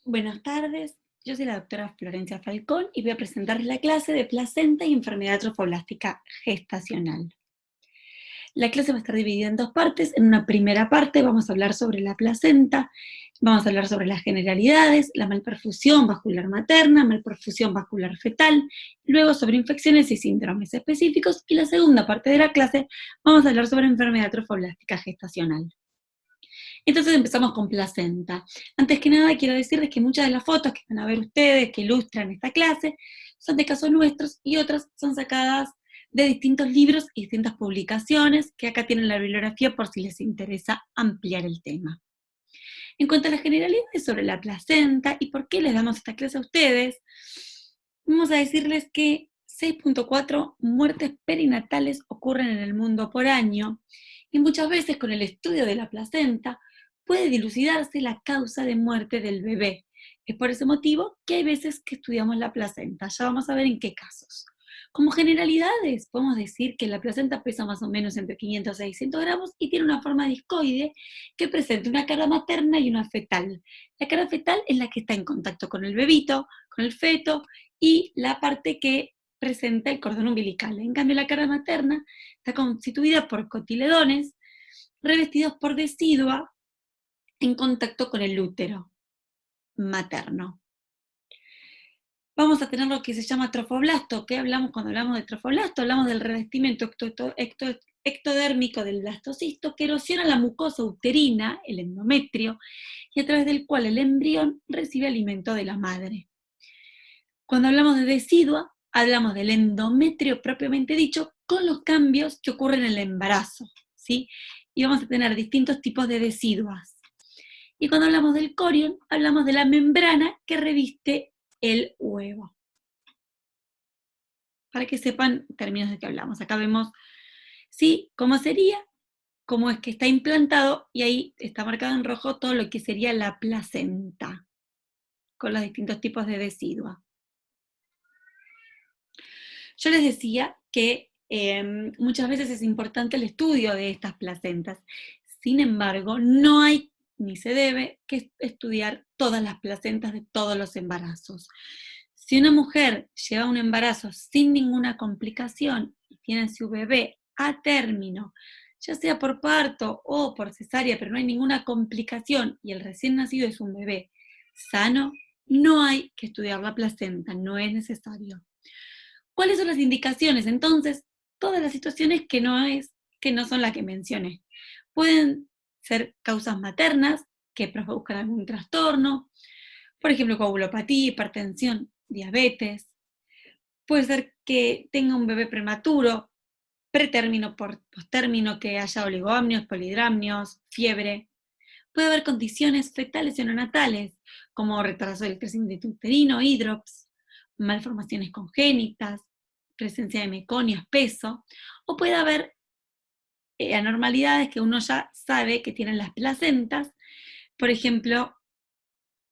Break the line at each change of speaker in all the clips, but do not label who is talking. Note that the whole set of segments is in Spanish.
Buenas tardes, yo soy la doctora Florencia Falcón y voy a presentarles la clase de placenta y enfermedad trofoblástica gestacional. La clase va a estar dividida en dos partes. En una primera parte vamos a hablar sobre la placenta, vamos a hablar sobre las generalidades, la malperfusión vascular materna, malperfusión vascular fetal, luego sobre infecciones y síndromes específicos, y la segunda parte de la clase vamos a hablar sobre enfermedad trofoblástica gestacional. Entonces empezamos con placenta. Antes que nada quiero decirles que muchas de las fotos que van a ver ustedes que ilustran esta clase son de casos nuestros y otras son sacadas de distintos libros y distintas publicaciones que acá tienen la bibliografía por si les interesa ampliar el tema. En cuanto a las generalidades sobre la placenta y por qué les damos esta clase a ustedes, vamos a decirles que 6.4 muertes perinatales ocurren en el mundo por año y muchas veces con el estudio de la placenta puede dilucidarse la causa de muerte del bebé. Es por ese motivo que hay veces que estudiamos la placenta. Ya vamos a ver en qué casos. Como generalidades, podemos decir que la placenta pesa más o menos entre 500 a 600 gramos y tiene una forma discoide que presenta una cara materna y una fetal. La cara fetal es la que está en contacto con el bebito, con el feto, y la parte que presenta el cordón umbilical. En cambio, la cara materna está constituida por cotiledones revestidos por decidua en contacto con el útero materno. Vamos a tener lo que se llama trofoblasto. ¿Qué hablamos cuando hablamos de trofoblasto? Hablamos del revestimiento ectodérmico del blastocisto que erosiona la mucosa uterina, el endometrio, y a través del cual el embrión recibe alimento de la madre. Cuando hablamos de decidua, hablamos del endometrio propiamente dicho, con los cambios que ocurren en el embarazo, ¿sí? Y vamos a tener distintos tipos de deciduas. Y cuando hablamos del corion, hablamos de la membrana que reviste el huevo. Para que sepan términos de qué hablamos. Acá vemos, ¿sí?, cómo sería, cómo es que está implantado, y ahí está marcado en rojo todo lo que sería la placenta, con los distintos tipos de decidua. Yo les decía que muchas veces es importante el estudio de estas placentas. Sin embargo, no hay ni se debe que estudiar todas las placentas de todos los embarazos. Si una mujer lleva un embarazo sin ninguna complicación y tiene a su bebé a término, ya sea por parto o por cesárea, pero no hay ninguna complicación y el recién nacido es un bebé sano, no hay que estudiar la placenta, no es necesario. ¿Cuáles son las indicaciones? Entonces, todas las situaciones que no son las que mencioné. Pueden ser causas maternas, que produzcan algún trastorno, por ejemplo, coagulopatía, hipertensión, diabetes. Puede ser que tenga un bebé prematuro, pretérmino, postérmino, que haya oligoamnios, polidramnios, fiebre. Puede haber condiciones fetales y neonatales, como retraso del crecimiento uterino, hidrops, malformaciones congénitas, presencia de meconio espeso, o puede haber anormalidades que uno ya sabe que tienen las placentas, por ejemplo,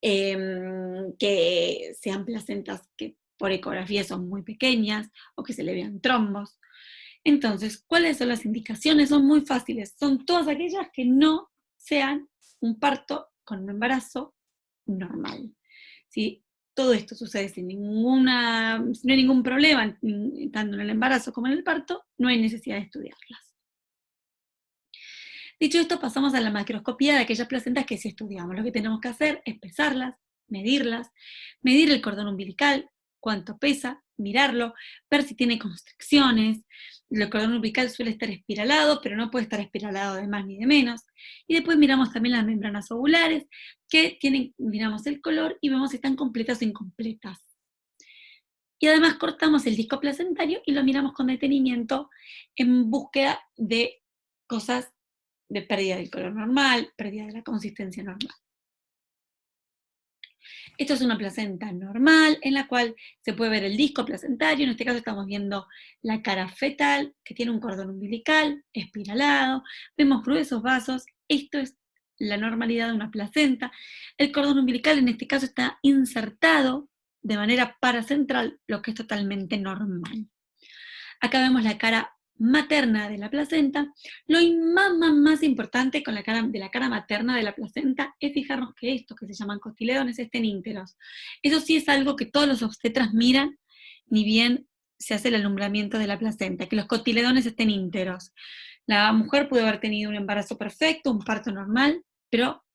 que sean placentas que por ecografía son muy pequeñas o que se le vean trombos. Entonces, ¿cuáles son las indicaciones? Son muy fáciles, son todas aquellas que no sean un parto con un embarazo normal. ¿Sí? Todo esto sucede sin no hay ningún problema, tanto en el embarazo como en el parto, no hay necesidad de estudiarlas. Dicho esto, pasamos a la macroscopía de aquellas placentas que sí estudiamos. Lo que tenemos que hacer es pesarlas, medirlas, medir el cordón umbilical, cuánto pesa, mirarlo, ver si tiene constricciones. El cordón umbilical suele estar espiralado, pero no puede estar espiralado de más ni de menos. Y después miramos también las membranas ovulares, que miramos el color y vemos si están completas o incompletas. Y además cortamos el disco placentario y lo miramos con detenimiento en búsqueda de cosas de pérdida del color normal, pérdida de la consistencia normal. Esto es una placenta normal en la cual se puede ver el disco placentario. En este caso estamos viendo la cara fetal, que tiene un cordón umbilical espiralado. Vemos gruesos vasos. Esto es la normalidad de una placenta. El cordón umbilical en este caso está insertado de manera paracentral, lo que es totalmente normal. Acá vemos la cara materna de la placenta, lo más importante con de la cara materna de la placenta es fijarnos que estos que se llaman cotiledones estén íntegros. Eso sí es algo que todos los obstetras miran, ni bien se hace el alumbramiento de la placenta, que los cotiledones estén íntegros. La mujer puede haber tenido un embarazo perfecto, un parto normal, pero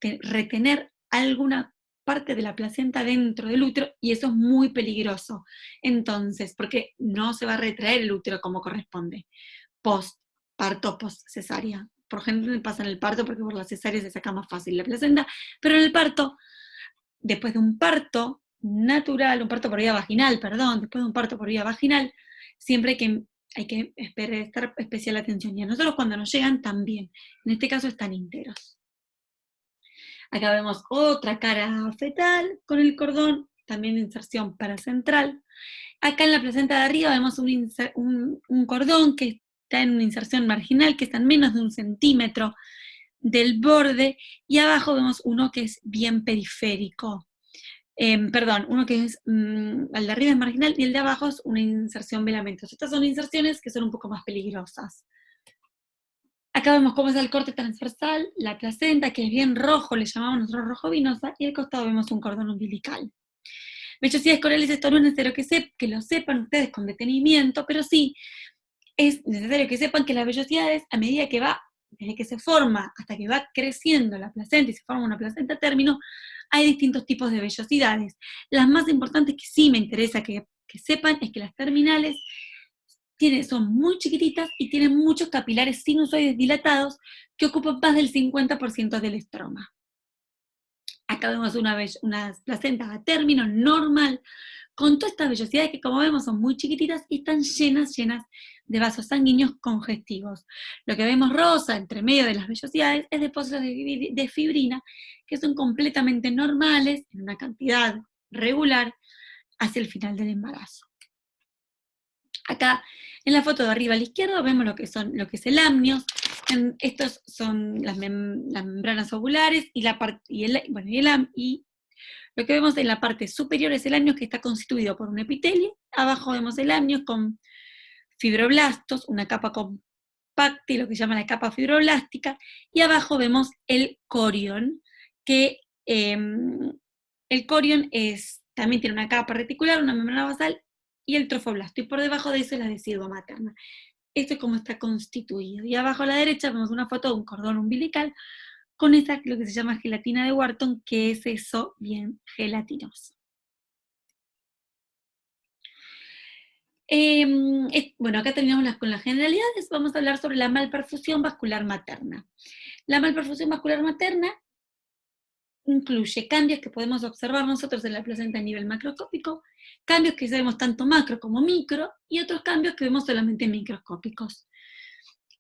retener alguna parte de la placenta dentro del útero, y eso es muy peligroso. Entonces, porque no se va a retraer el útero como corresponde. Post-parto, post-cesárea. Por gente pasa en el parto porque por la cesárea se saca más fácil la placenta, pero en el parto, después de un parto natural, un parto por vía vaginal, perdón, después de un parto por vía vaginal, siempre hay que prestar especial atención. Y a nosotros cuando nos llegan también. En este caso están íntegros. Acá vemos otra cara fetal con el cordón, también de inserción paracentral. Acá en la placenta de arriba vemos un cordón que está en una inserción marginal, que está en menos de 1 centímetro del borde, y abajo vemos uno que es bien periférico. Perdón, uno que es, el de arriba es marginal y el de abajo es una inserción velamentosa. Estas son inserciones que son un poco más peligrosas. Acá vemos cómo es el corte transversal, la placenta, que es bien rojo, le llamamos nosotros rojo vinosa, y al costado vemos un cordón umbilical. Vellosidades corales, esto no es necesario que lo sepan ustedes con detenimiento, pero sí es necesario que sepan que las vellosidades, a medida que va, desde que se forma hasta que va creciendo la placenta y se forma una placenta a término, hay distintos tipos de vellosidades. Las más importantes que sí me interesa que sepan es que las terminales son muy chiquititas y tienen muchos capilares sinusoides dilatados que ocupan más del 50% del estroma. Acá vemos una placenta a término normal, con todas estas vellosidades que, como vemos, son muy chiquititas y están llenas de vasos sanguíneos congestivos. Lo que vemos rosa entre medio de las vellosidades es depósitos de fibrina, que son completamente normales, en una cantidad regular, hacia el final del embarazo. Acá, en la foto de arriba a la izquierda, vemos lo que es el amnios. Estos son las membranas ovulares y lo que vemos en la parte superior es el amnios, que está constituido por un epitelio. Abajo vemos el amnios con fibroblastos, una capa compacta y lo que se llama la capa fibroblástica, y abajo vemos el corión, que el corión también tiene una capa reticular, una membrana basal, y el trofoblasto, y por debajo de eso es la decidua materna. Esto es como está constituido. Y abajo a la derecha vemos una foto de un cordón umbilical con lo que se llama gelatina de Wharton, que es eso bien gelatinoso. Bueno, acá terminamos con las generalidades. Vamos a hablar sobre la malperfusión vascular materna. La malperfusión vascular materna incluye cambios que podemos observar nosotros en la placenta a nivel macroscópico, cambios que vemos tanto macro como micro, y otros cambios que vemos solamente microscópicos.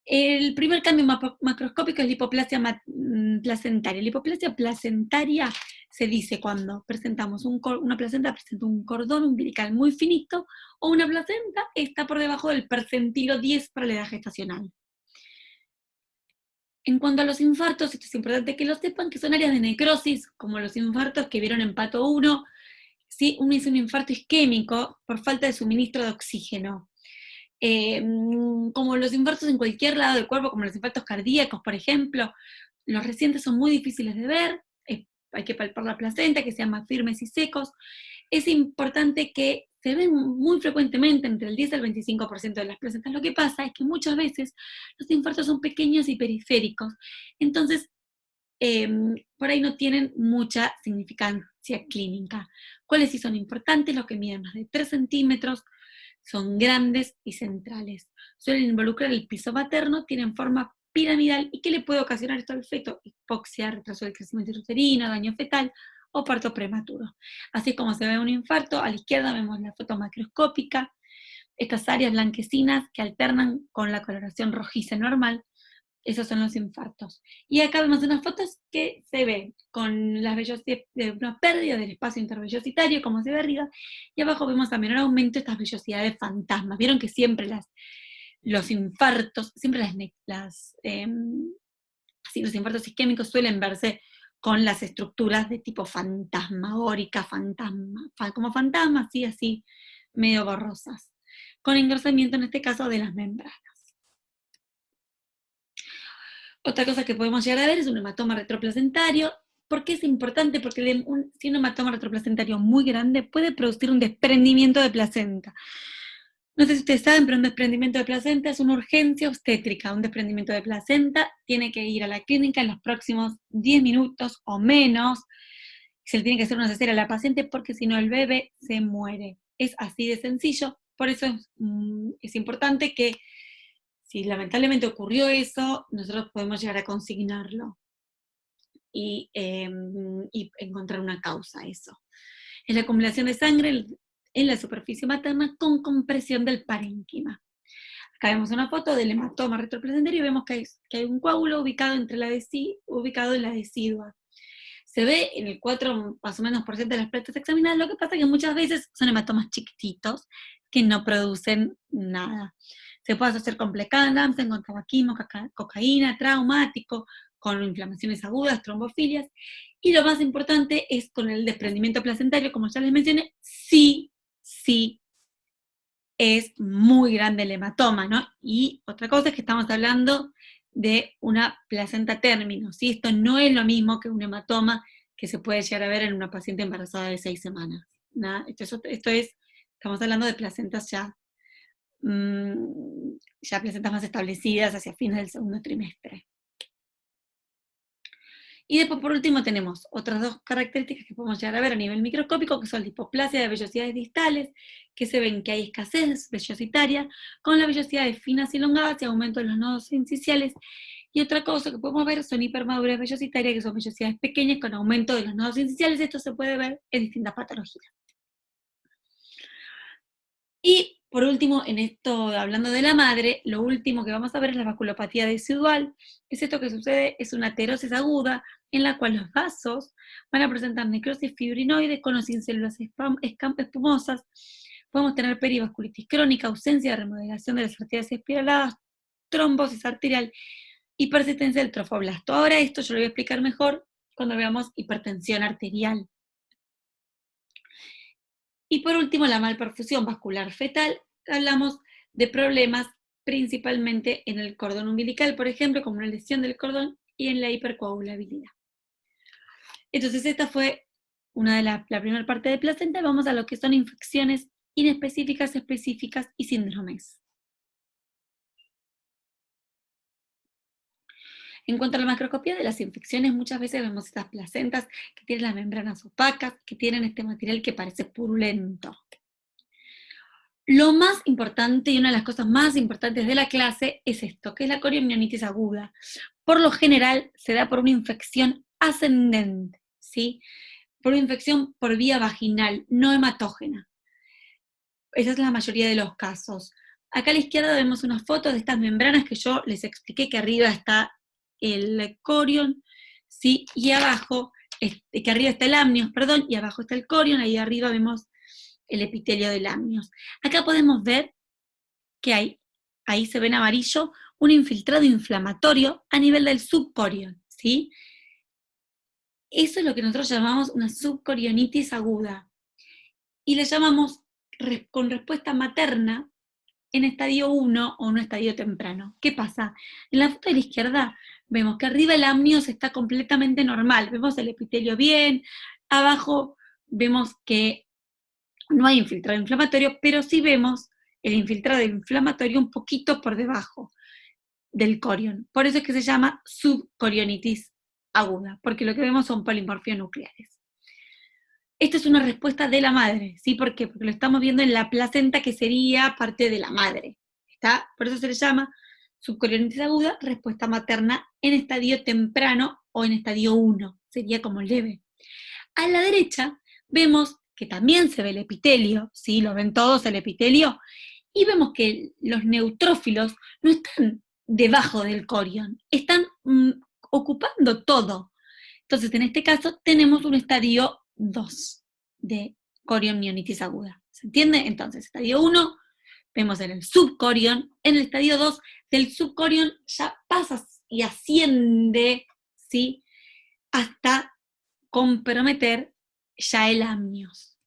El primer cambio macroscópico es la hipoplasia placentaria. La hipoplasia placentaria se dice cuando una placenta presenta un cordón umbilical muy finito, o una placenta está por debajo del percentilo 10 para la edad gestacional. En cuanto a los infartos, esto es importante que lo sepan, que son áreas de necrosis, como los infartos que vieron en Pato 1, ¿sí? Uno hizo un infarto isquémico por falta de suministro de oxígeno. Como los infartos en cualquier lado del cuerpo, como los infartos cardíacos, por ejemplo, los recientes son muy difíciles de ver, hay que palpar la placenta, que sean más firmes y secos. Es importante que se ven muy frecuentemente entre el 10 al 25% de las placentas. Lo que pasa es que muchas veces los infartos son pequeños y periféricos, entonces por ahí no tienen mucha significancia clínica. ¿Cuáles sí son importantes? Los que miden más de 3 centímetros, son grandes y centrales. Suelen involucrar el piso materno, tienen forma piramidal, y ¿qué le puede ocasionar esto al feto? Hipoxia, retraso del crecimiento intrauterino, daño fetal o parto prematuro. Así como se ve un infarto, a la izquierda vemos la foto macroscópica, estas áreas blanquecinas que alternan con la coloración rojiza normal. Esos son los infartos. Y acá vemos unas fotos que se ven con las vellosidades, una pérdida del espacio intervellositario, como se ve arriba, y abajo vemos a menor aumento estas vellosidades fantasmas. Vieron que siempre los infartos, siempre los infartos isquémicos suelen verse con las estructuras de tipo fantasmagórica, como fantasmas, así, medio borrosas. con engrosamiento, en este caso, de las membranas. Otra cosa que podemos llegar a ver es un hematoma retroplacentario. ¿Por qué es importante? Porque si un hematoma retroplacentario muy grande puede producir un desprendimiento de placenta. No sé si ustedes saben, pero un desprendimiento de placenta es una urgencia obstétrica. Un desprendimiento de placenta tiene que ir a la clínica en los próximos 10 minutos o menos. Se le tiene que hacer una cesárea a la paciente porque si no el bebé se muere. Es así de sencillo. Por eso es importante que si lamentablemente ocurrió eso, nosotros podemos llegar a consignarlo y encontrar una causa a eso. Es la acumulación de sangre en la superficie materna con compresión del parénquima. Acá vemos una foto del hematoma retroplacentario y vemos que hay un coágulo ubicado en la decidua. Se ve en el 4 más o menos por ciento de las plaquetas examinadas, lo que pasa es que muchas veces son hematomas chiquititos que no producen nada. Se puede asociar con preeclampsia, con tabaquismo, cocaína, traumático, con inflamaciones agudas, trombofilias, y lo más importante es con el desprendimiento placentario, como ya les mencioné, sí es muy grande el hematoma, ¿no? Y otra cosa es que estamos hablando de una placenta término, ¿sí? Esto no es lo mismo que un hematoma que se puede llegar a ver en una paciente embarazada de 6 semanas, ¿no? Estamos hablando de placentas ya placentas más establecidas hacia fines del segundo trimestre. Y después, por último, tenemos otras dos características que podemos llegar a ver a nivel microscópico, que son la hipoplasia de vellosidades distales, que se ven que hay escasez vellositaria, con las vellosidades finas y elongadas y aumento de los nodos incisionales. Y otra cosa que podemos ver son hipermadurez vellositaria, que son vellosidades pequeñas con aumento de los nodos incisionales. Esto se puede ver en distintas patologías. Y por último, en esto, hablando de la madre, lo último que vamos a ver es la vasculopatía decidual. Es esto que sucede, es una aterosis aguda en la cual los vasos van a presentar necrosis fibrinoides con o sin células espumosas. Podemos tener perivasculitis crónica, ausencia de remodelación de las arterias espiraladas, trombosis arterial y persistencia del trofoblasto. Ahora esto yo lo voy a explicar mejor cuando veamos hipertensión arterial. Y por último, la malperfusión vascular fetal. Hablamos de problemas principalmente en el cordón umbilical, por ejemplo, como una lesión del cordón y en la hipercoagulabilidad. Entonces, esta fue la primera parte de placenta. Vamos a lo que son infecciones inespecíficas, específicas y síndromes. En cuanto a la macroscopía de las infecciones, muchas veces vemos estas placentas que tienen las membranas opacas, que tienen este material que parece purulento. Lo más importante y una de las cosas más importantes de la clase es esto, que es la coriomionitis aguda. Por lo general se da por una infección ascendente, ¿sí? Por una infección por vía vaginal, no hematógena. Esa es la mayoría de los casos. Acá a la izquierda vemos una foto de estas membranas que yo les expliqué, que arriba está el corion, ¿sí? Y abajo, que arriba está el amnios, perdón, y abajo está el corion, ahí arriba vemos el epitelio del amnios. Acá podemos ver que ahí se ve en amarillo, un infiltrado inflamatorio a nivel del subcorion, ¿sí? Eso es lo que nosotros llamamos una subcorionitis aguda. Y le llamamos con respuesta materna en estadio 1 o en un estadio temprano. ¿Qué pasa? En la foto de la izquierda vemos que arriba el amnios está completamente normal, vemos el epitelio bien, abajo vemos que no hay infiltrado inflamatorio, pero sí vemos el infiltrado inflamatorio un poquito por debajo del corion. Por eso es que se llama subcorionitis aguda, porque lo que vemos son polimorfias nucleares. Esta es una respuesta de la madre, ¿sí? ¿Por qué? Porque lo estamos viendo en la placenta que sería parte de la madre. ¿Está? Por eso se le llama subcorionitis aguda, respuesta materna en estadio temprano o en estadio 1, sería como leve. A la derecha vemos que también se ve el epitelio, ¿sí? Lo ven todos el epitelio, y vemos que los neutrófilos no están debajo del corion, están ocupando todo. Entonces, en este caso, tenemos un estadio 2 de coriomionitis aguda. ¿Se entiende? Entonces, estadio 1, vemos en el subcorion, en el estadio 2 del subcorion ya pasa y asciende, ¿sí? Hasta comprometer ya el amnios.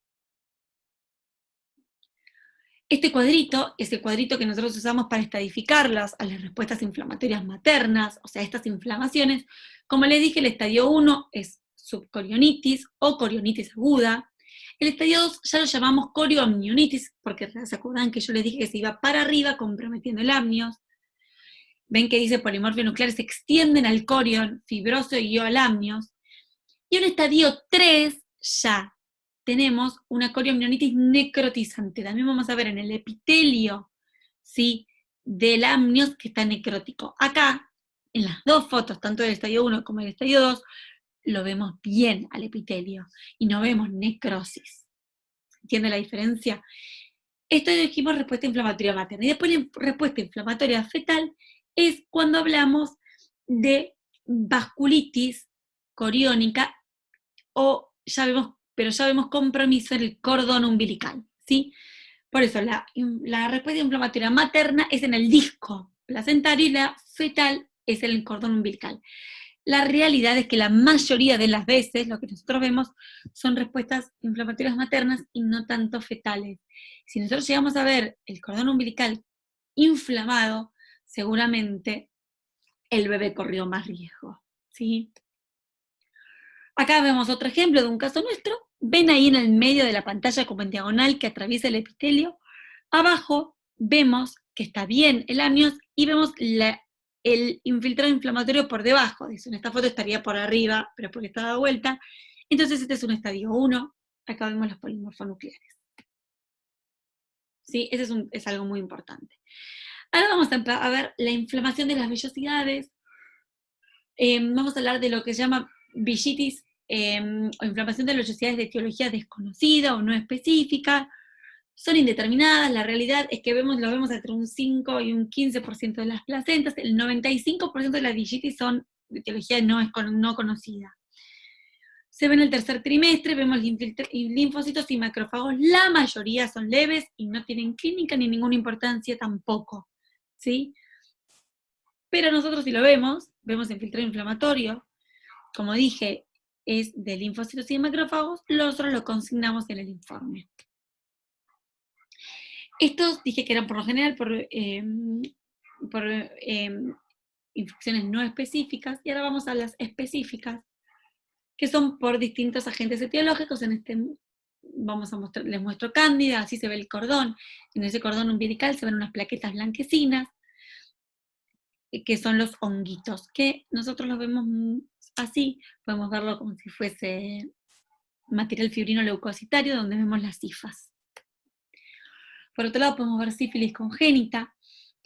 Este cuadrito es el cuadrito que nosotros usamos para estadificarlas a las respuestas inflamatorias maternas, o sea, estas inflamaciones. Como les dije, el estadio 1 es subcorionitis o corionitis aguda. El estadio 2 ya lo llamamos corioamnionitis, porque se acuerdan que yo les dije que se iba para arriba comprometiendo el amnios. Ven que dice polimorfia nuclear, se extienden al corion fibroso y al amnios. Y en estadio 3 ya tenemos una corioamnionitis necrotizante. También vamos a ver en el epitelio, ¿sí?, del amnios que está necrótico. Acá, en las dos fotos, tanto del estadio 1 como del estadio 2, lo vemos bien al epitelio y no vemos necrosis. ¿Entiende la diferencia? Esto dijimos respuesta inflamatoria materna. Y después la respuesta inflamatoria fetal es cuando hablamos de vasculitis coriónica o ya vemos compromiso en el cordón umbilical, ¿sí? Por eso la respuesta inflamatoria materna es en el disco placentario y la fetal es en el cordón umbilical. La realidad es que la mayoría de las veces lo que nosotros vemos son respuestas inflamatorias maternas y no tanto fetales. Si nosotros llegamos a ver el cordón umbilical inflamado, seguramente el bebé corrió más riesgo, ¿sí? Acá vemos otro ejemplo de un caso nuestro. Ven ahí en el medio de la pantalla como en diagonal que atraviesa el epitelio. Abajo vemos que está bien el amnios y vemos el infiltrado inflamatorio por debajo. En esta foto estaría por arriba, pero porque está dado vuelta. Entonces este es un estadio 1. Acá vemos los polimorfonucleares. ¿Sí? Ese es algo muy importante. Ahora vamos a ver la inflamación de las vellosidades. Vamos a hablar de lo que se llama vellitis o inflamación de las vellosidades de etiología desconocida o no específica. Son indeterminadas, la realidad es que lo vemos entre un 5 y un 15% de las placentas, el 95% de las vellitis son de etiología no conocida. Se ve en el tercer trimestre, vemos linfocitos y macrófagos, la mayoría son leves y no tienen clínica ni ninguna importancia tampoco, ¿sí? Pero nosotros si lo vemos infiltrado inflamatorio, como dije, es de linfocitos y de macrófagos, nosotros lo consignamos en el informe. Estos dije que eran por lo general por infecciones no específicas, y ahora vamos a las específicas, que son por distintos agentes etiológicos. En este les muestro cándida, así se ve el cordón. En ese cordón umbilical se ven unas plaquetas blanquecinas, que son los honguitos, que nosotros los vemos así, podemos verlo como si fuese material fibrino leucocitario, donde vemos las hifas. Por otro lado podemos ver sífilis congénita.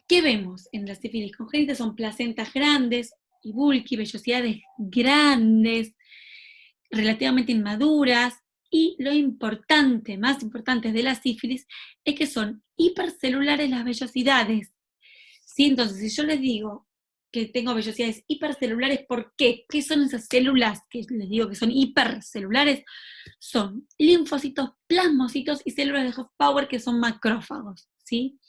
¿Qué vemos en la sífilis congénita? Son placentas grandes y bulky, vellosidades grandes, relativamente inmaduras, y lo importante, más importante de la sífilis, es que son hipercelulares las vellosidades. ¿Sí? Entonces, si yo les digo que tengo vellosidades hipercelulares, ¿por qué? ¿Qué son esas células que les digo que son hipercelulares? Son linfocitos, plasmocitos y células de Hofbauer que son macrófagos, ¿sí?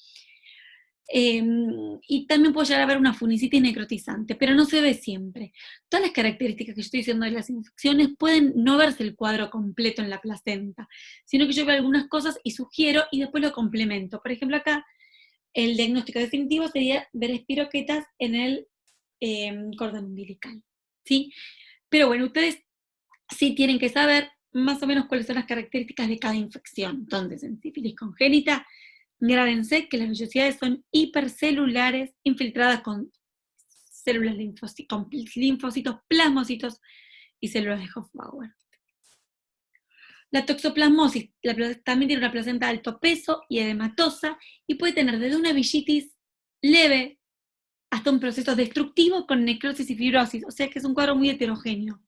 Y también puede llegar a haber una funicitis necrotizante, pero no se ve siempre. Todas las características que yo estoy diciendo de las infecciones pueden no verse el cuadro completo en la placenta, sino que yo veo algunas cosas y sugiero y después lo complemento. Por ejemplo, acá el diagnóstico definitivo sería ver espiroquetas en el cordón umbilical, ¿sí? Pero bueno, ustedes sí tienen que saber más o menos cuáles son las características de cada infección. Entonces, en sífilis congénita, grábense que las vellosidades son hipercelulares, infiltradas con células con linfocitos, plasmocitos y células de Hofbauer. La toxoplasmosis también tiene una placenta de alto peso y edematosa, y puede tener desde una vellitis leve hasta un proceso destructivo con necrosis y fibrosis, o sea que es un cuadro muy heterogéneo.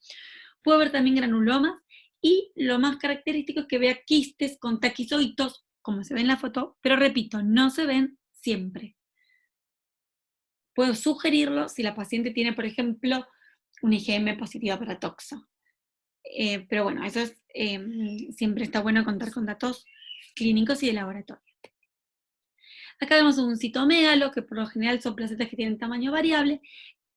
Puede haber también granulomas, y lo más característico es que vea quistes con taquizoitos, como se ve en la foto, pero repito, no se ven siempre. Puedo sugerirlo si la paciente tiene, por ejemplo, una IgM positiva para toxo. Pero bueno, eso es, siempre está bueno contar con datos clínicos y de laboratorio. Acá vemos un citomegalo, que por lo general son placentas que tienen tamaño variable,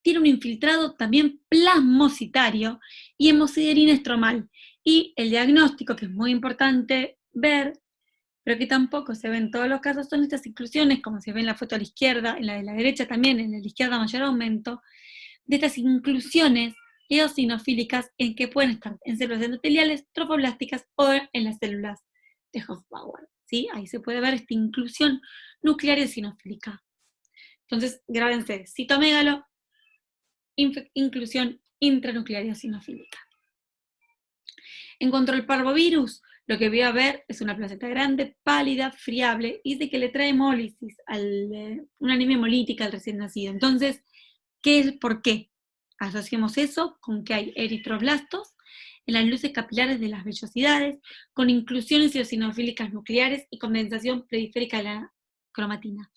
tiene un infiltrado también plasmocitario y hemosiderina estromal. Y el diagnóstico, que es muy importante ver, pero que tampoco se ven en todos los casos, son estas inclusiones, como se ve en la foto a la izquierda, en la de la derecha también, en la de la izquierda mayor aumento, de estas inclusiones eosinofílicas en que pueden estar en células endoteliales, trofoblásticas o en las células de Hofbauer, ¿sí? Ahí se puede ver esta inclusión nuclear eosinofílica. Entonces, grábense, citomégalo, inclusión intranuclear eosinofílica. En cuanto al parvovirus, lo que voy a ver es una placenta grande, pálida, friable, y de que le trae hemólisis, una anemia hemolítica al recién nacido. Entonces, ¿por qué? Asociamos eso con que hay eritroblastos en las luces capilares de las vellosidades, con inclusiones eosinofílicas nucleares y condensación periférica de la cromatina.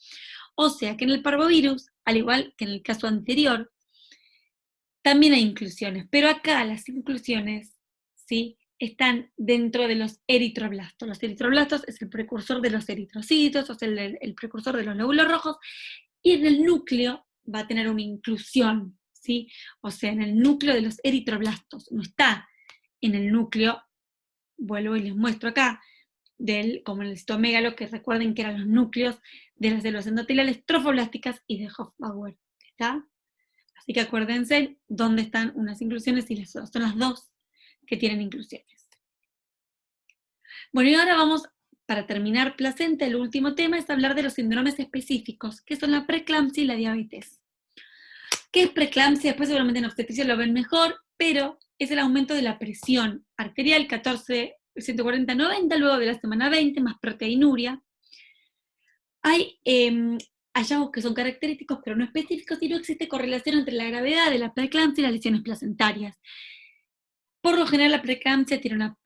O sea que en el parvovirus, al igual que en el caso anterior, también hay inclusiones, pero acá las inclusiones, ¿sí?, están dentro de los eritroblastos. Los eritroblastos es el precursor de los eritrocitos, o sea, el precursor de los glóbulos rojos, y en el núcleo va a tener una inclusión, ¿sí? O sea, en el núcleo de los eritroblastos, no está en el núcleo, vuelvo y les muestro acá, como en el citomégalo, que recuerden que eran los núcleos de las células endoteliales trofoblásticas y de Hofbauer, ¿está? Así que acuérdense dónde están unas inclusiones y las otras. Son las dos que tienen inclusiones. Bueno, y ahora vamos, para terminar placenta, el último tema es hablar de los síndromes específicos, que son la preeclampsia y la diabetes. ¿Qué es preeclampsia? Después seguramente en obstetricia lo ven mejor, pero es el aumento de la presión arterial, 14, 140, 90, luego de la semana 20, más proteinuria. Hay hallazgos que son característicos pero no específicos y no existe correlación entre la gravedad de la preeclampsia y las lesiones placentarias. Por lo general la preeclampsia tiene una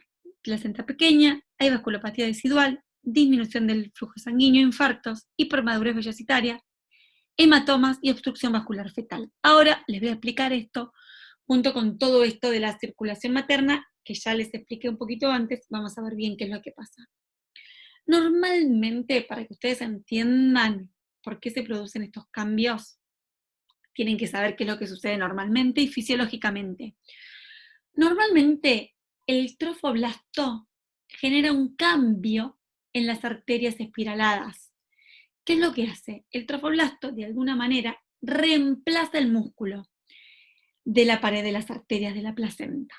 placenta pequeña, hay vasculopatía residual, disminución del flujo sanguíneo, infartos, hipermadurez vellocitaria, hematomas y obstrucción vascular fetal. Ahora les voy a explicar esto junto con todo esto de la circulación materna, que ya les expliqué un poquito antes, vamos a ver bien qué es lo que pasa. Normalmente, para que ustedes entiendan por qué se producen estos cambios, tienen que saber qué es lo que sucede normalmente y fisiológicamente. Normalmente, el trofoblasto genera un cambio en las arterias espiraladas. ¿Qué es lo que hace? El trofoblasto, de alguna manera, reemplaza el músculo de la pared de las arterias de la placenta.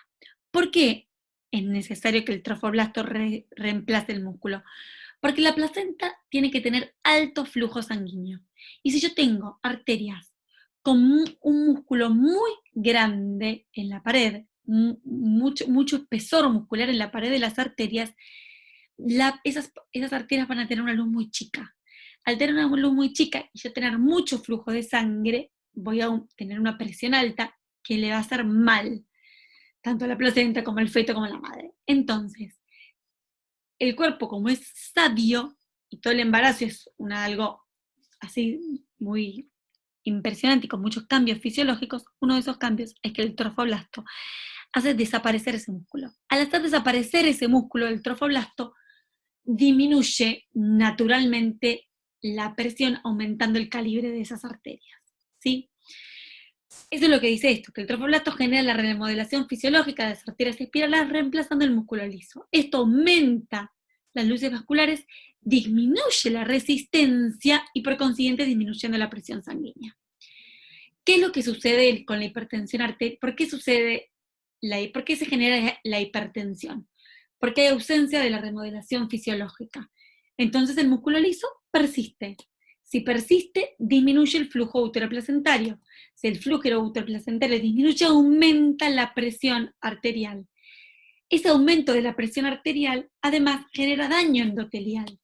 ¿Por qué es necesario que el trofoblasto reemplace el músculo? Porque la placenta tiene que tener alto flujo sanguíneo. Y si yo tengo arterias con un músculo muy grande en la pared, mucho espesor muscular en la pared de las arterias, esas arterias van a tener una luz muy chica. Al tener una luz muy chica y yo tener mucho flujo de sangre, voy a tener una presión alta que le va a hacer mal, tanto a la placenta como al feto como a la madre. Entonces, el cuerpo, como es sabio, y todo el embarazo es algo así muy impresionante y con muchos cambios fisiológicos, uno de esos cambios es que el trofoblasto hace desaparecer ese músculo. Al hacer desaparecer ese músculo del trofoblasto, disminuye naturalmente la presión aumentando el calibre de esas arterias, ¿sí? Eso es lo que dice esto, que el trofoblasto genera la remodelación fisiológica de las arterias espiraladas reemplazando el músculo liso. Esto aumenta las luces vasculares, disminuye la resistencia y por consiguiente disminuyendo la presión sanguínea. ¿Qué es lo que sucede con la hipertensión arterial? ¿Por qué se genera la hipertensión? Porque hay ausencia de la remodelación fisiológica. Entonces el músculo liso persiste. Si persiste, disminuye el flujo uteroplacentario. Si el flujo uteroplacentario disminuye, aumenta la presión arterial. Ese aumento de la presión arterial, además, genera daño endotelial.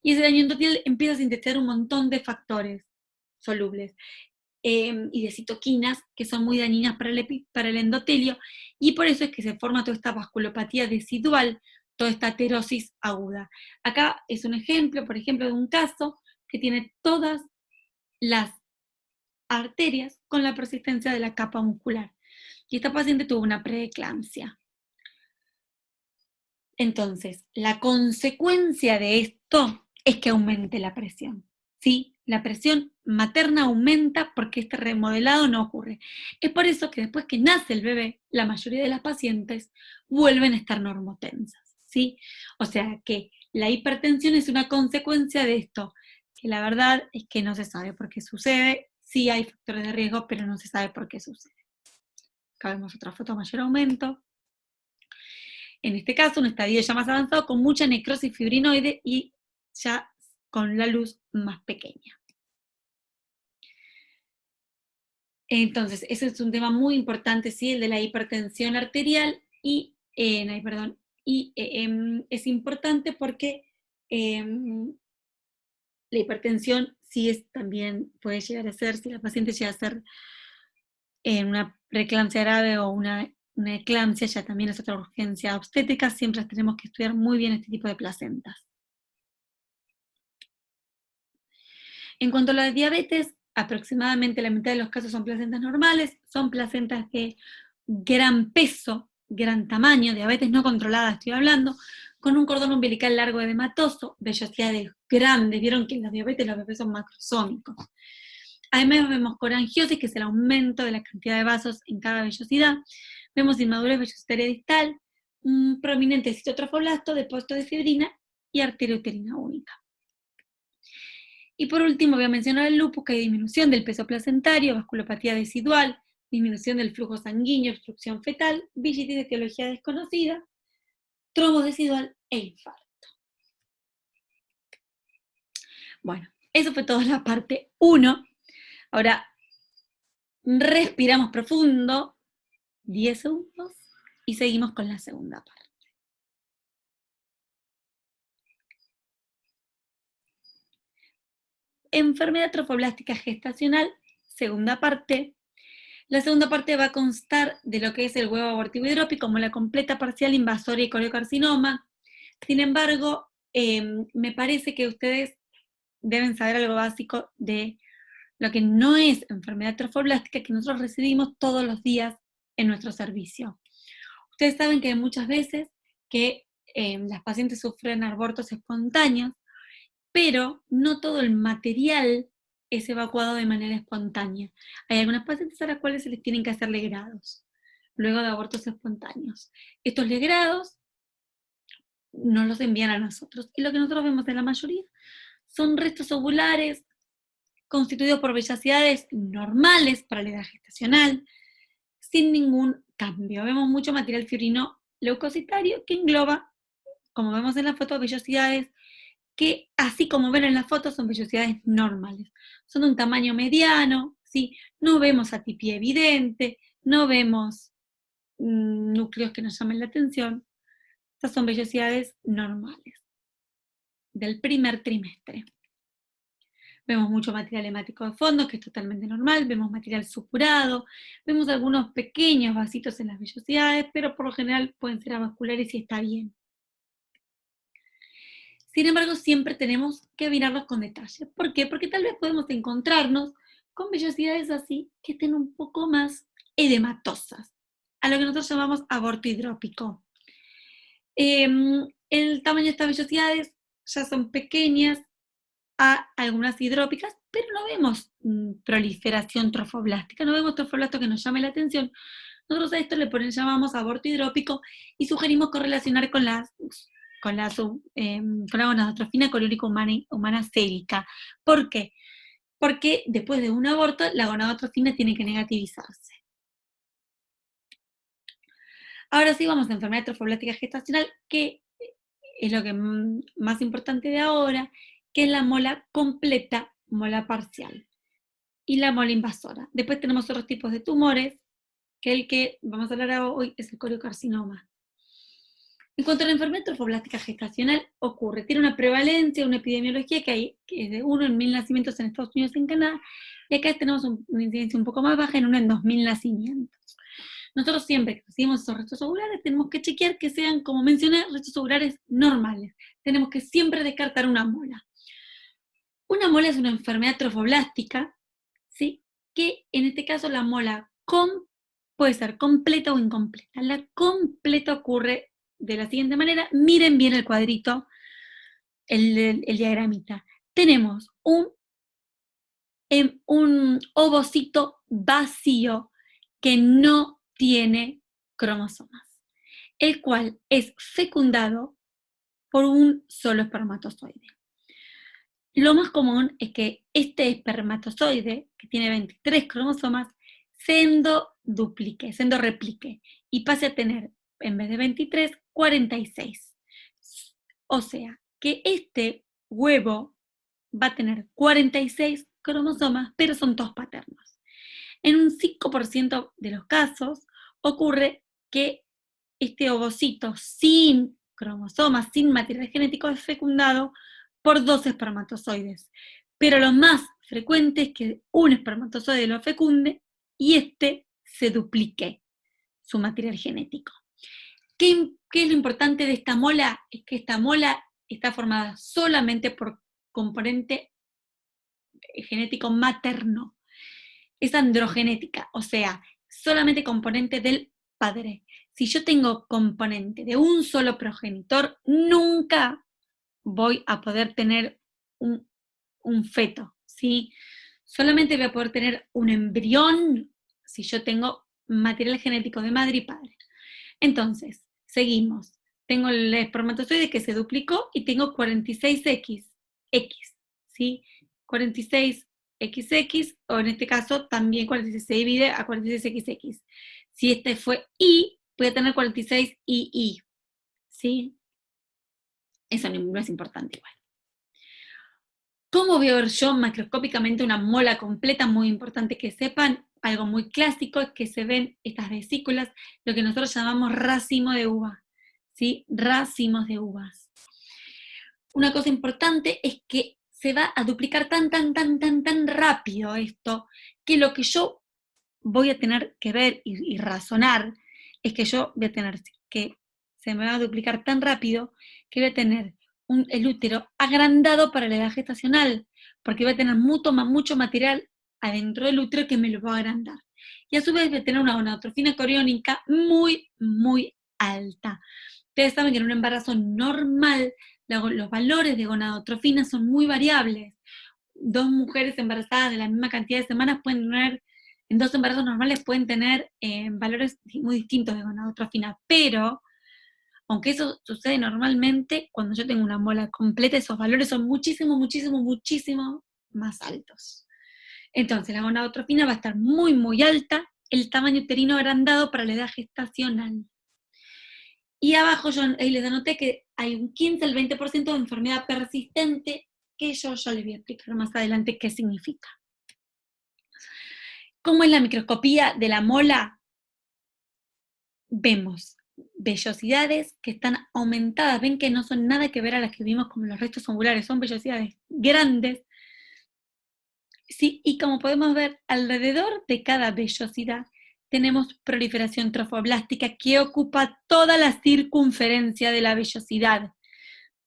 Y ese daño endotelial empieza a sintetizar un montón de factores solubles y de citoquinas que son muy dañinas para el endotelio, y por eso es que se forma toda esta vasculopatía residual, toda esta aterosis aguda. Acá es un ejemplo, por ejemplo, de un caso que tiene todas las arterias con la persistencia de la capa muscular. Y esta paciente tuvo una preeclampsia. Entonces, la consecuencia de esto es que aumente la presión, ¿sí? La presión materna aumenta porque este remodelado no ocurre. Es por eso que después que nace el bebé, la mayoría de las pacientes vuelven a estar normotensas, ¿sí? O sea que La hipertensión es una consecuencia de esto, que la verdad es que no se sabe por qué sucede. Sí hay factores de riesgo, pero no se sabe por qué sucede. Acá vemos otra foto, mayor aumento. En este caso, un estadio ya más avanzado con mucha necrosis fibrinoide y ya con la luz más pequeña. Entonces, ese es un tema muy importante, ¿sí? El de la hipertensión arterial y, es importante porque la hipertensión sí es también, puede llegar a ser, si la paciente llega a ser una preeclampsia grave o una eclampsia, ya también es otra urgencia obstétrica, siempre tenemos que estudiar muy bien este tipo de placentas. En cuanto a la diabetes, aproximadamente la mitad de los casos son placentas normales, son placentas de gran peso, gran tamaño, diabetes no controlada estoy hablando, con un cordón umbilical largo edematoso, vellosidades grandes, vieron que en la diabetes los bebés son macrosómicos. Además vemos corangiosis, que es el aumento de la cantidad de vasos en cada vellosidad, vemos inmadurez vellositaria distal, un prominente citotrofoblasto, depósito de fibrina y arteria uterina única. Y por último voy a mencionar el lupus, que hay disminución del peso placentario, vasculopatía decidual, disminución del flujo sanguíneo, obstrucción fetal, villitis de etiología desconocida, trombos decidual e infarto. Bueno, eso fue toda la parte 1. Ahora, respiramos profundo, 10 segundos, y seguimos con la segunda parte. Enfermedad trofoblástica gestacional, segunda parte. La segunda parte va a constar de lo que es el huevo abortivo hidrópico, como la completa parcial invasoria y coriocarcinoma. Sin embargo, me parece que ustedes deben saber algo básico de lo que no es enfermedad trofoblástica, que nosotros recibimos todos los días en nuestro servicio. Ustedes saben que hay muchas veces que las pacientes sufren abortos espontáneos, pero no todo el material es evacuado de manera espontánea. Hay algunas pacientes a las cuales se les tienen que hacer legrados, luego de abortos espontáneos. Estos legrados nos los envían a nosotros, y lo que nosotros vemos en la mayoría son restos ovulares constituidos por vellosidades normales para la edad gestacional, sin ningún cambio. Vemos mucho material fibrino leucocitario que engloba, como vemos en la foto, vellosidades que, así como ven en la foto, son vellosidades normales. Son de un tamaño mediano, ¿sí? No vemos atipia evidente, no vemos núcleos que nos llamen la atención. Estas son vellosidades normales del primer trimestre. Vemos mucho material hemático de fondo, que es totalmente normal, vemos material supurado, vemos algunos pequeños vasitos en las vellosidades, pero por lo general pueden ser avasculares y está bien. Sin embargo, siempre tenemos que mirarlos con detalle. ¿Por qué? Porque tal vez podemos encontrarnos con vellosidades así que estén un poco más edematosas, a lo que nosotros llamamos aborto hidrópico. El tamaño de estas vellosidades ya son pequeñas a algunas hidrópicas, pero no vemos proliferación trofoblástica, no vemos trofoblasto que nos llame la atención. Nosotros a esto le llamamos aborto hidrópico y sugerimos correlacionar con la gonadotrofina coriónica humana sérica. ¿Por qué? Porque después de un aborto la gonadotrofina tiene que negativizarse. Ahora sí vamos a enfermedad trofoblástica gestacional, que es lo que más importante de ahora, que es la mola completa, mola parcial, y la mola invasora. Después tenemos otros tipos de tumores, que el que vamos a hablar hoy es el coriocarcinoma. En cuanto a la enfermedad trofoblástica gestacional, tiene una prevalencia, una epidemiología que es de 1 en 1000 nacimientos en Estados Unidos y en Canadá, y acá tenemos una incidencia un poco más baja, en 1 en 2000 nacimientos. Nosotros siempre que recibimos esos restos ovulares tenemos que chequear que sean, como mencioné, restos ovulares normales. Tenemos que siempre descartar una mola. Una mola es una enfermedad trofoblástica, ¿sí? Que en este caso la mola puede ser completa o incompleta. La completa ocurre de la siguiente manera. Miren bien el cuadrito, el diagramita. Tenemos un ovocito vacío que no tiene cromosomas, el cual es fecundado por un solo espermatozoide. Lo más común es que este espermatozoide, que tiene 23 cromosomas, se endoreplique y pase a tener, en vez de 23, 46. O sea, que este huevo va a tener 46 cromosomas, pero son todos paternos. En un 5% de los casos ocurre que este ovocito sin cromosomas, sin material genético, es fecundado por 2 espermatozoides. Pero lo más frecuente es que un espermatozoide lo fecunde y este se duplique su material genético. ¿Qué es lo importante de esta mola? Es que esta mola está formada solamente por componente genético materno. Es androgenética, o sea, solamente componente del padre. Si yo tengo componente de un solo progenitor, nunca voy a poder tener un feto, ¿sí? Solamente voy a poder tener un embrión si yo tengo material genético de madre y padre. Entonces, seguimos. Tengo el espermatozoide que se duplicó y tengo 46X, ¿sí? 46XX, o en este caso también 46 se divide a 46XX. Si este fue Y, voy a tener 46II, ¿sí? Eso no es importante igual. ¿Cómo voy a ver yo macroscópicamente una mola completa? Muy importante que sepan, algo muy clásico es que se ven estas vesículas, lo que nosotros llamamos racimo de uva, ¿sí? Racimos de uvas. Una cosa importante es que se va a duplicar tan rápido esto, que lo que yo voy a tener que ver y razonar es que yo voy a tener que se me va a duplicar tan rápido que voy a tener el útero agrandado para la edad gestacional, porque voy a tener mucho material adentro del útero que me lo va a agrandar. Y a su vez voy a tener una gonadotrofina coriónica muy alta. Ustedes saben que en un embarazo normal los valores de gonadotrofina son muy variables. 2 mujeres embarazadas de la misma cantidad de semanas pueden tener, en 2 embarazos normales pueden tener valores muy distintos de gonadotrofina, pero aunque eso sucede normalmente, cuando yo tengo una mola completa, esos valores son muchísimo más altos. Entonces la gonadotrofina va a estar muy alta, el tamaño uterino agrandado para la edad gestacional. Y abajo yo ahí les anoté que hay un 15 al 20% de enfermedad persistente, que yo ya les voy a explicar más adelante qué significa. ¿Cómo es la microscopía de la mola? Vemos vellosidades que están aumentadas, ven que no son nada que ver a las que vimos como los restos ovulares, son vellosidades grandes, ¿sí? Y como podemos ver, alrededor de cada vellosidad tenemos proliferación trofoblástica que ocupa toda la circunferencia de la vellosidad.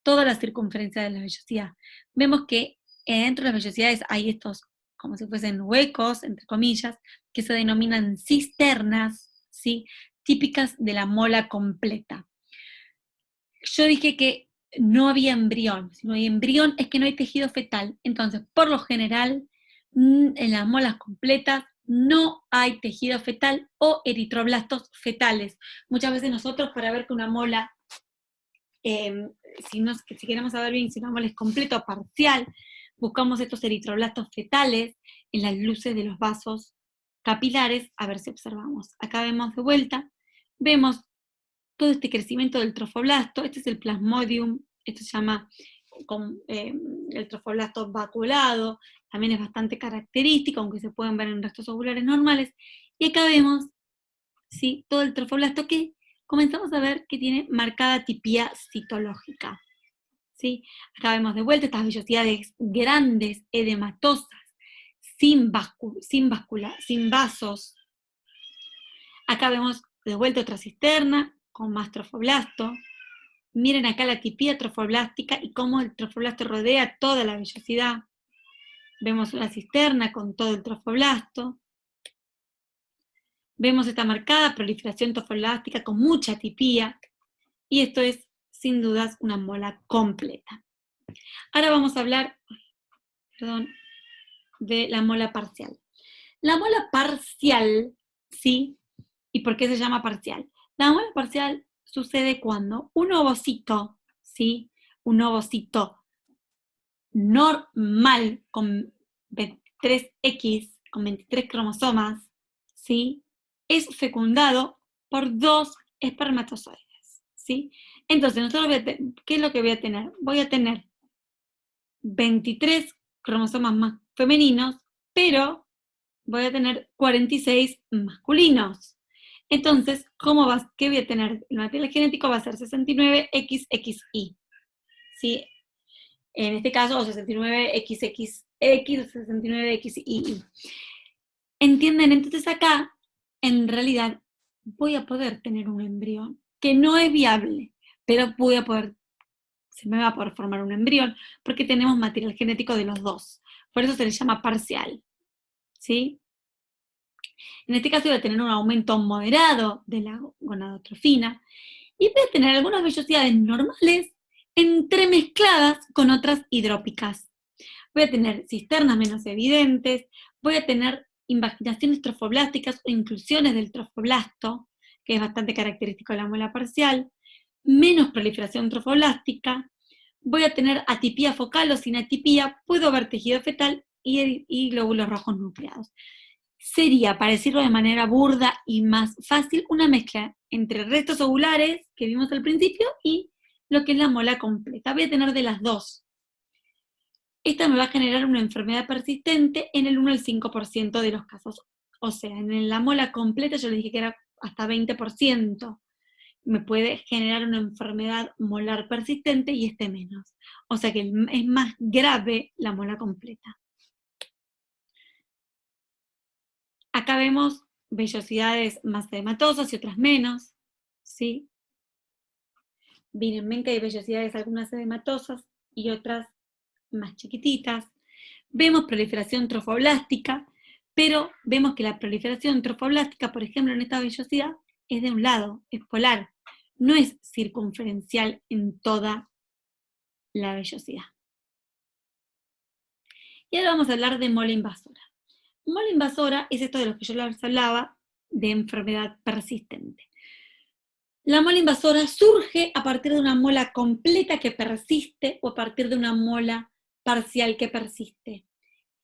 Toda la circunferencia de la vellosidad. Vemos que dentro de las vellosidades hay estos, como si fuesen huecos, entre comillas, que se denominan cisternas, ¿sí? Típicas de la mola completa. Yo dije que no había embrión. Si no hay embrión es que no hay tejido fetal. Entonces, por lo general, en las molas completas no hay tejido fetal o eritroblastos fetales. Muchas veces nosotros, para ver que una mola, si queremos saber bien si una mola es completa o parcial, buscamos estos eritroblastos fetales en las luces de los vasos capilares, a ver si observamos. Acá vemos de vuelta, vemos todo este crecimiento del trofoblasto, este es el plasmodium, esto se llama el trofoblasto vaculado, también es bastante característico, aunque se pueden ver en restos ovulares normales, y acá vemos, ¿sí?, todo el trofoblasto que comenzamos a ver que tiene marcada tipía citológica, ¿sí? Acá vemos de vuelta estas vellosidades grandes, edematosas, sin vasos. Acá vemos de vuelta otra cisterna con más trofoblasto. Miren acá la tipía trofoblástica y cómo el trofoblasto rodea toda la vellosidad. Vemos una cisterna con todo el trofoblasto. Vemos esta marcada proliferación trofoblástica con mucha tipía. Y esto es, sin dudas, una mola completa. Ahora vamos a hablar, de la mola parcial. La mola parcial, ¿sí? ¿Y por qué se llama parcial? La mola parcial sucede cuando un ovocito, ¿sí?, un ovocito normal con 23X, con 23 cromosomas, ¿sí? Es fecundado por 2 espermatozoides, ¿sí? Entonces, ¿qué es lo que voy a tener? Voy a tener 23 cromosomas más femeninos, pero voy a tener 46 masculinos. Entonces, ¿qué voy a tener? El material genético va a ser 69XXY, ¿sí? En este caso, o 69XXX o 69XY. ¿Entienden? Entonces acá, en realidad, voy a poder tener un embrión, que no es viable, pero se me va a poder formar un embrión, porque tenemos material genético de los dos. Por eso se le llama parcial, ¿sí? En este caso voy a tener un aumento moderado de la gonadotrofina, y voy a tener algunas vellosidades normales entremezcladas con otras hidrópicas. Voy a tener cisternas menos evidentes, voy a tener invaginaciones trofoblásticas o inclusiones del trofoblasto, que es bastante característico de la muela parcial, menos proliferación trofoblástica, voy a tener atipía focal o sin atipía, puedo ver tejido fetal y glóbulos rojos nucleados. Sería, para decirlo de manera burda y más fácil, una mezcla entre restos ovulares que vimos al principio y lo que es la mola completa. Voy a tener de las dos. Esta me va a generar una enfermedad persistente en el 1 al 5% de los casos. O sea, en la mola completa yo le dije que era hasta 20%. Me puede generar una enfermedad molar persistente y menos. O sea que es más grave la mola completa. Acá vemos vellosidades más edematosas y otras menos, ¿sí? Ven que hay vellosidades algunas edematosas y otras más chiquititas. Vemos proliferación trofoblástica, pero vemos que la proliferación trofoblástica, por ejemplo, en esta vellosidad, es de un lado, es polar, no es circunferencial en toda la vellosidad. Y ahora vamos a hablar de mola invasora. Mola invasora es esto de lo que yo les hablaba, de enfermedad persistente. La mola invasora surge a partir de una mola completa que persiste o a partir de una mola parcial que persiste.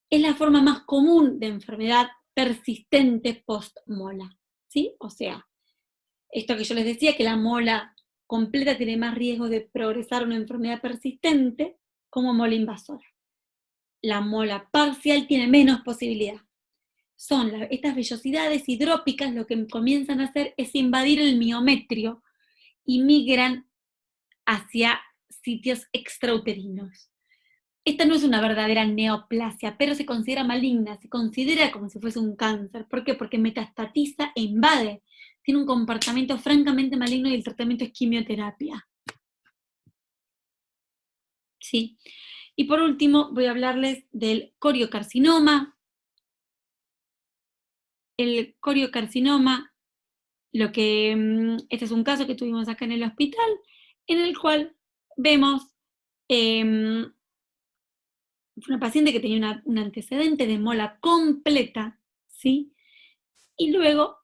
Es la forma más común de enfermedad persistente post-mola, ¿sí? O sea, esto que yo les decía, que la mola completa tiene más riesgo de progresar a una enfermedad persistente como mola invasora. La mola parcial tiene menos posibilidad. Estas vellosidades hidrópicas lo que comienzan a hacer es invadir el miometrio y migran hacia sitios extrauterinos. Esta no es una verdadera neoplasia, pero se considera maligna, se considera como si fuese un cáncer. ¿Por qué? Porque metastatiza e invade. Tiene un comportamiento francamente maligno y el tratamiento es quimioterapia. ¿Sí? Y por último, voy a hablarles del coriocarcinoma. El coriocarcinoma, este es un caso que tuvimos acá en el hospital, en el cual vemos una paciente que tenía un antecedente de mola completa, ¿sí? Y luego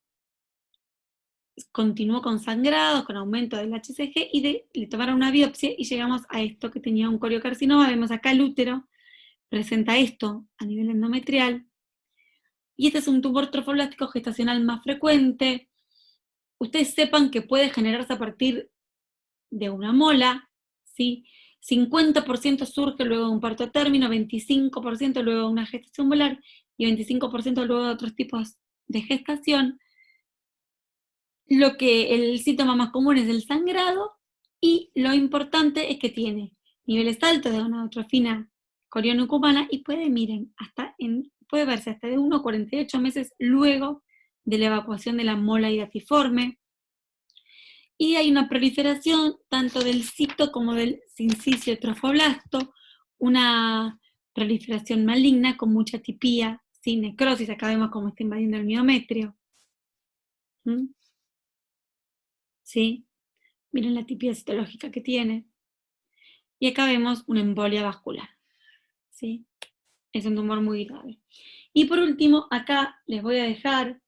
continuó con sangrados, con aumento del HCG, y le tomaron una biopsia y llegamos a esto, que tenía un coriocarcinoma. Vemos acá el útero, presenta esto a nivel endometrial, y este es un tumor trofoblástico gestacional más frecuente. Ustedes sepan que puede generarse a partir de una mola, ¿sí? 50% surge luego de un parto a término, 25% luego de una gestación molar y 25% luego de otros tipos de gestación. El síntoma más común es el sangrado y lo importante es que tiene niveles altos de gonadotrofina corionucumana y puede verse hasta de 1 a 48 meses luego de la evacuación de la mola hidatiforme. Y hay una proliferación tanto del cito como del sincicio trofoblasto, una proliferación maligna con mucha atipía, sin necrosis. Acá vemos cómo está invadiendo el miometrio. ¿Sí? Miren la atipía citológica que tiene. Y acá vemos una embolia vascular. ¿Sí? Es un tumor muy grave. Y por último, acá les voy a dejar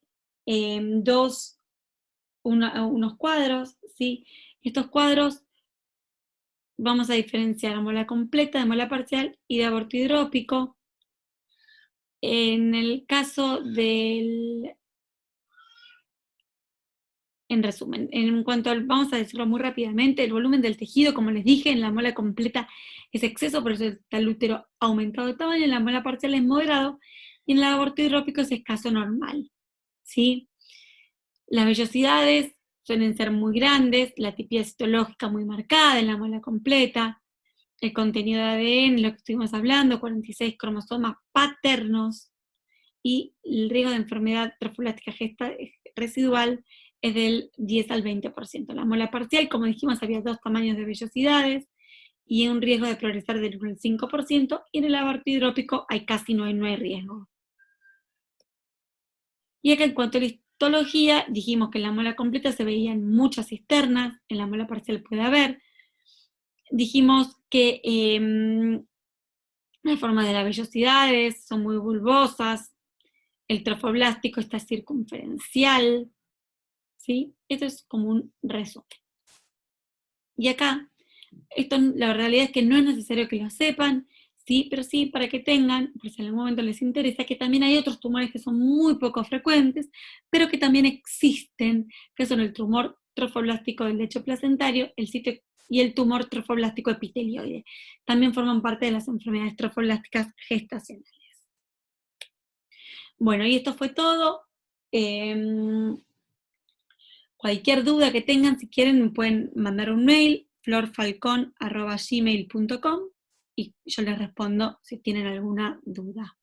unos cuadros, ¿sí? Estos cuadros vamos a diferenciar la mola completa de mola parcial y de aborto hidrópico. En el caso del... En resumen, en cuanto al, vamos a decirlo muy rápidamente, el volumen del tejido, como les dije, en la mola completa es exceso, por eso está el útero aumentado de tamaño, en la mola parcial es moderado, y en el aborto hidrópico es escaso normal, ¿sí? Las vellosidades suelen ser muy grandes, la tipía citológica muy marcada en la mola completa, el contenido de ADN, lo que estuvimos hablando, 46 cromosomas paternos, y el riesgo de enfermedad trofolástica residual es del 10 al 20%. La mola parcial, como dijimos, había 2 tamaños de vellosidades y un riesgo de progresar del 1 al 5%, y en el aborto hidrópico casi no hay riesgo. Y acá en cuanto a la histología, dijimos que en la mola completa se veían muchas cisternas, en la mola parcial puede haber. Dijimos que la forma de las vellosidades son muy bulbosas, el trofoblástico está circunferencial, ¿sí? Esto es como un resumen. Y acá, esto, la realidad es que no es necesario que lo sepan, ¿sí? Pero sí para que tengan, por si en algún momento les interesa, que también hay otros tumores que son muy poco frecuentes, pero que también existen, que son el tumor trofoblástico del lecho placentario, el sitio y el tumor trofoblástico epitelioide. También forman parte de las enfermedades trofoblásticas gestacionales. Bueno, y esto fue todo. Cualquier duda que tengan, si quieren, me pueden mandar un mail, florfalcon@gmail.com, y yo les respondo si tienen alguna duda.